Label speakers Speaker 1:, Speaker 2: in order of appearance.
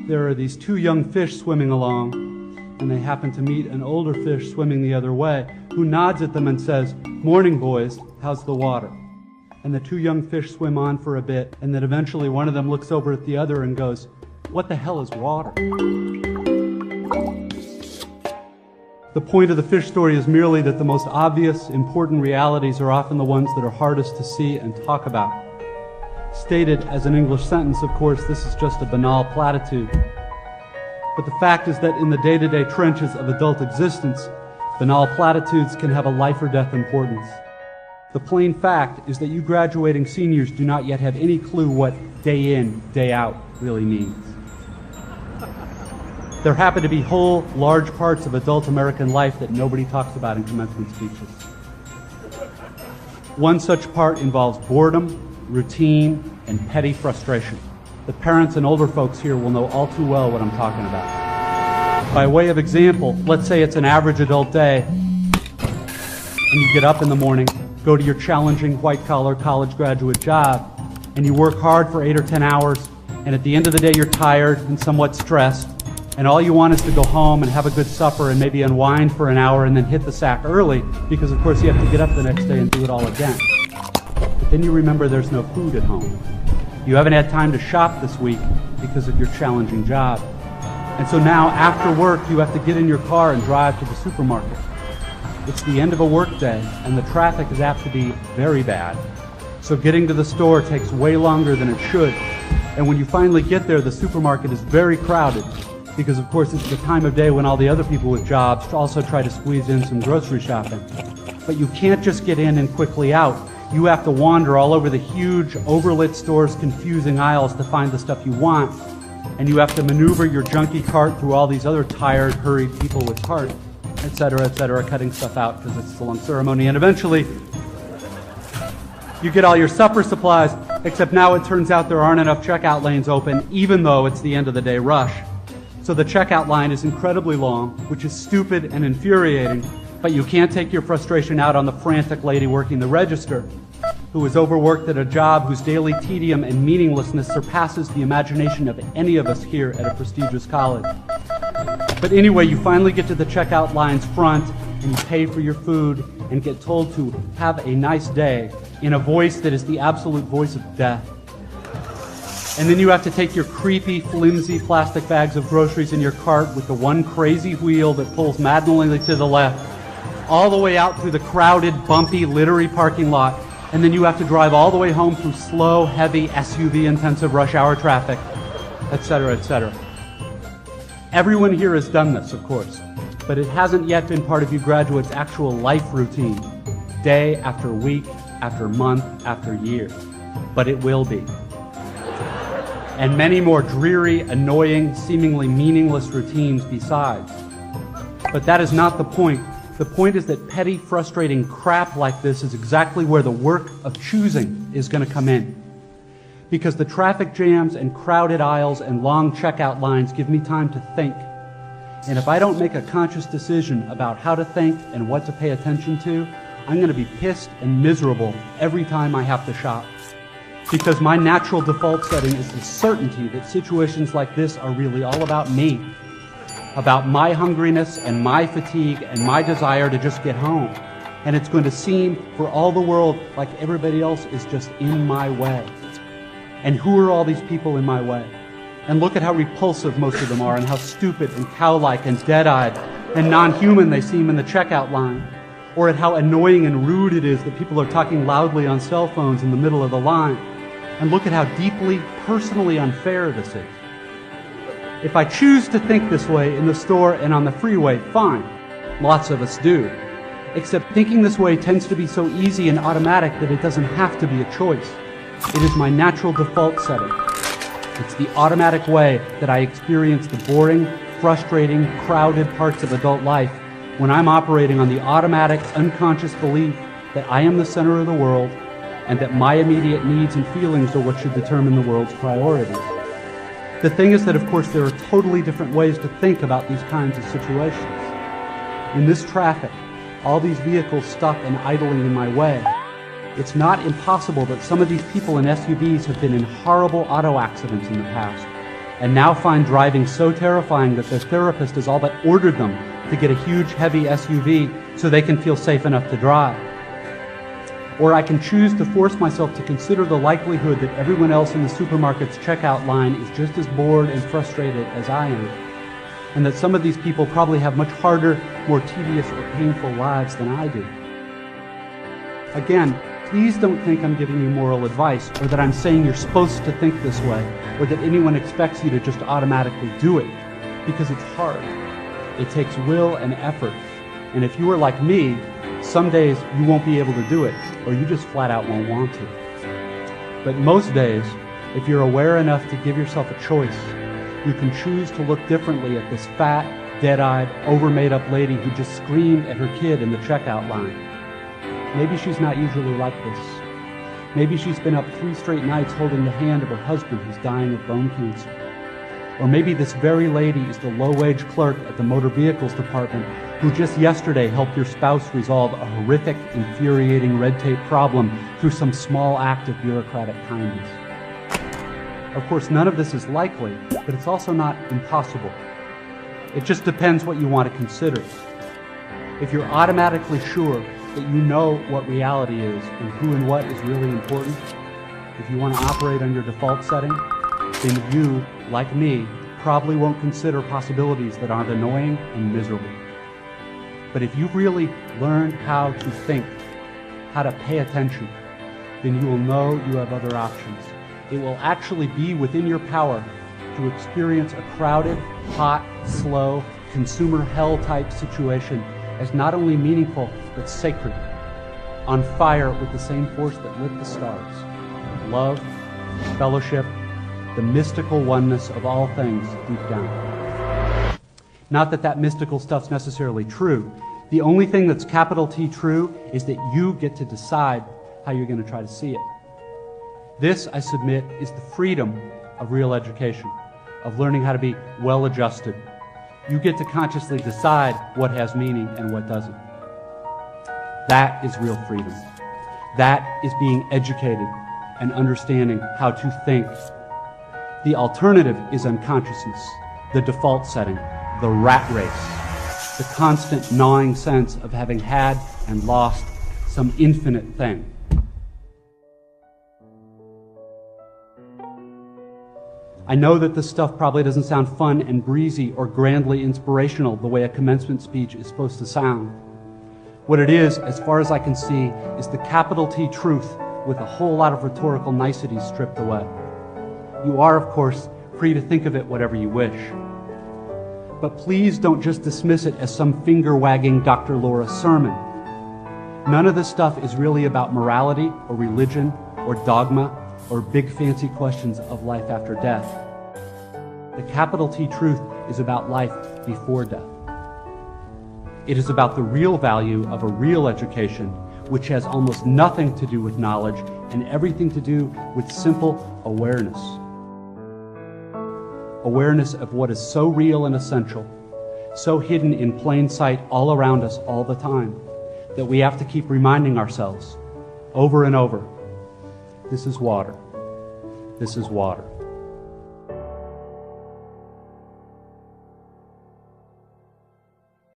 Speaker 1: there are these two young fish swimming along, and they happen to meet an older fish swimming the other way, who nods at them and says, "Morning, boys, how's the water?" And the two young fish swim on for a bit, and then eventually one of them looks over at the other and goes, "What the hell is water?" The point of the fish story is merely that the most obvious, important realities are often the ones that are hardest to see and talk about. Stated as an English sentence, of course, this is just a banal platitude. But the fact is that in the day-to-day trenches of adult existence, banal platitudes can have a life or death importance. The plain fact is that you graduating seniors do not yet have any clue what day in, day out really means. There happen to be whole, large parts of adult American life that nobody talks about in commencement speeches. One such part involves boredom, routine, and petty frustration. The parents and older folks here will know all too well what I'm talking about. By way of example, let's say it's an average adult day, and you get up in the morning, go to your challenging white-collar college graduate job, and you work hard for 8 or 10 hours, and at the end of the day you're tired and somewhat stressed, and all you want is to go home and have a good supper and maybe unwind for an hour and then hit the sack early, because of course you have to get up the next day and do it all again. But then you remember there's no food at home. You haven't had time to shop this week because of your challenging job. And so now, after work, you have to get in your car and drive to the supermarket. It's the end of a work day, and the traffic is apt to be very bad. So getting to the store takes way longer than it should. And when you finally get there, the supermarket is very crowded, because of course it's the time of day when all the other people with jobs also try to squeeze in some grocery shopping. But you can't just get in and quickly out. You have to wander all over the huge, overlit store's confusing aisles to find the stuff you want. And you have to maneuver your junky cart through all these other tired, hurried people with carts, etc., cutting stuff out because it's a long ceremony. And eventually, you get all your supper supplies, except now it turns out there aren't enough checkout lanes open, even though it's the end of the day rush. So the checkout line is incredibly long, which is stupid and infuriating, but you can't take your frustration out on the frantic lady working the register, who is overworked at a job whose daily tedium and meaninglessness surpasses the imagination of any of us here at a prestigious college. But anyway, you finally get to the checkout line's front, and you pay for your food, and get told to have a nice day in a voice that is the absolute voice of death. And then you have to take your creepy, flimsy plastic bags of groceries in your cart with the one crazy wheel that pulls maddeningly to the left, all the way out through the crowded, bumpy, littery parking lot, and then you have to drive all the way home through slow, heavy, SUV-intensive rush hour traffic, etc. Everyone here has done this, of course, but it hasn't yet been part of you graduates' actual life routine, day after week, after month, after year. But it will be. And many more dreary, annoying, seemingly meaningless routines besides. But that is not the point. The point is that petty, frustrating crap like this is exactly where the work of choosing is going to come in. Because the traffic jams and crowded aisles and long checkout lines give me time to think. And if I don't make a conscious decision about how to think and what to pay attention to, I'm going to be pissed and miserable every time I have to shop. Because my natural default setting is the certainty that situations like this are really all about me. About my hungriness and my fatigue and my desire to just get home. And it's going to seem for all the world like everybody else is just in my way. And who are all these people in my way? And look at how repulsive most of them are, and how stupid and cow-like and dead-eyed and non-human they seem in the checkout line. Or at how annoying and rude it is that people are talking loudly on cell phones in the middle of the line. And look at how deeply, personally unfair this is. If I choose to think this way in the store and on the freeway, fine. Lots of us do. Except thinking this way tends to be so easy and automatic that it doesn't have to be a choice. It is my natural default setting. It's the automatic way that I experience the boring, frustrating, crowded parts of adult life when I'm operating on the automatic, unconscious belief that I am the center of the world and that my immediate needs and feelings are what should determine the world's priorities. The thing is that, of course, there are totally different ways to think about these kinds of situations. In this traffic, all these vehicles stuck and idling in my way, it's not impossible that some of these people in SUVs have been in horrible auto accidents in the past, and now find driving so terrifying that their therapist has all but ordered them to get a huge, heavy SUV so they can feel safe enough to drive. Or I can choose to force myself to consider the likelihood that everyone else in the supermarket's checkout line is just as bored and frustrated as I am, and that some of these people probably have much harder, more tedious or painful lives than I do. Again, please don't think I'm giving you moral advice, or that I'm saying you're supposed to think this way, or that anyone expects you to just automatically do it, because it's hard. It takes will and effort, and if you are like me, some days you won't be able to do it, or you just flat out won't want to. But most days, if you're aware enough to give yourself a choice, you can choose to look differently at this fat, dead-eyed, over-made-up lady who just screamed at her kid in the checkout line. Maybe she's not usually like this. Maybe she's been up 3 straight nights holding the hand of her husband who's dying of bone cancer. Or maybe this very lady is the low-wage clerk at the motor vehicles department who just yesterday helped your spouse resolve a horrific, infuriating red tape problem through some small act of bureaucratic kindness. Of course, none of this is likely, but it's also not impossible. It just depends what you want to consider. If you're automatically sure that you know what reality is and who and what is really important, if you want to operate on your default setting, then you, like me, probably won't consider possibilities that aren't annoying and miserable. But if you've really learned how to think, how to pay attention, then you will know you have other options. It will actually be within your power to experience a crowded, hot, slow, consumer hell-type situation as not only meaningful, but sacred, on fire with the same force that lit the stars. Love, fellowship, the mystical oneness of all things deep down. Not that that mystical stuff's necessarily true. The only thing that's capital T true is that you get to decide how you're going to try to see it. This, I submit, is the freedom of real education, of learning how to be well-adjusted. You get to consciously decide what has meaning and what doesn't. That is real freedom. That is being educated and understanding how to think. The alternative is unconsciousness, the default setting, the rat race, the constant gnawing sense of having had and lost some infinite thing. I know that this stuff probably doesn't sound fun and breezy or grandly inspirational the way a commencement speech is supposed to sound. What it is, as far as I can see, is the capital T truth with a whole lot of rhetorical niceties stripped away. You are, of course, free to think of it whatever you wish. But please don't just dismiss it as some finger-wagging Dr. Laura sermon. None of this stuff is really about morality or religion or dogma or big fancy questions of life after death. The capital T truth is about life before death. It is about the real value of a real education, which has almost nothing to do with knowledge and everything to do with simple awareness. Awareness of what is so real and essential, so hidden in plain sight all around us all the time, that we have to keep reminding ourselves over and over, this is water. This is water.